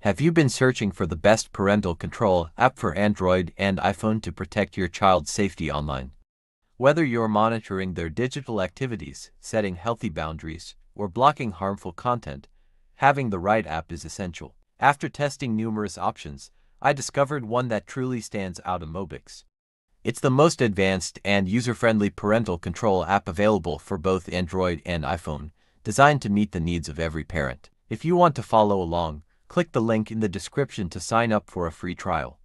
Have you been searching for the best parental control app for Android and iPhone to protect your child's safety online? Whether you're monitoring their digital activities, setting healthy boundaries, or blocking harmful content, having the right app is essential. After testing numerous options, I discovered one that truly stands out: Mobix. It's the most advanced and user-friendly parental control app available for both Android and iPhone, designed to meet the needs of every parent. If you want to follow along, click the link in the description to sign up for a free trial.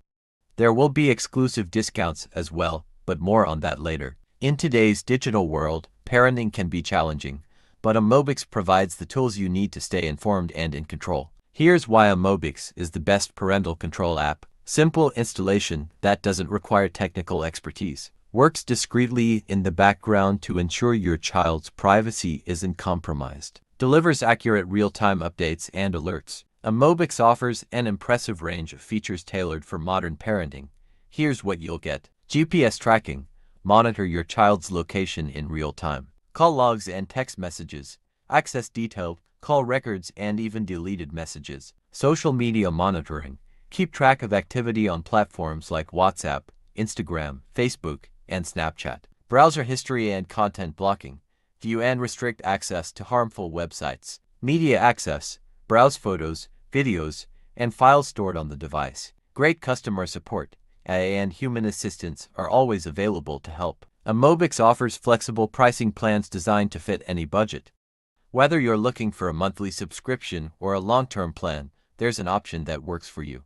There will be exclusive discounts as well, but more on that later. In today's digital world, parenting can be challenging, but Mobix provides the tools you need to stay informed and in control. Here's why Mobix is the best parental control app. Simple installation that doesn't require technical expertise. Works discreetly in the background to ensure your child's privacy isn't compromised. Delivers accurate real-time updates and alerts. Mobix offers an impressive range of features tailored for modern parenting. Here's what you'll get: GPS tracking. Monitor your child's location in real time. Call logs and text messages. Access detailed call records and even deleted messages. Social media monitoring. Keep track of activity on platforms like WhatsApp, Instagram, Facebook, and Snapchat. Browser history and content blocking. View and restrict access to harmful websites. Media access. Browse photos, videos, and files stored on the device. Great customer support and human assistants are always available to help. Mobix offers flexible pricing plans designed to fit any budget. Whether you're looking for a monthly subscription or a long-term plan, there's an option that works for you.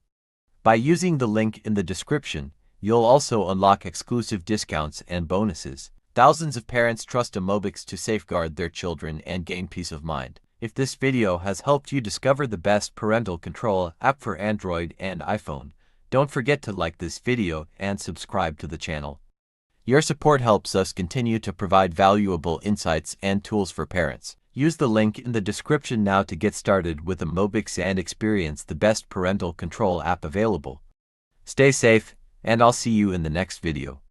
By using the link in the description, you'll also unlock exclusive discounts and bonuses. Thousands of parents trust Mobix to safeguard their children and gain peace of mind. If this video has helped you discover the best parental control app for Android and iPhone, don't forget to like this video and subscribe to the channel. Your support helps us continue to provide valuable insights and tools for parents. Use the link in the description now to get started with Mobix and experience the best parental control app available. Stay safe, and I'll see you in the next video.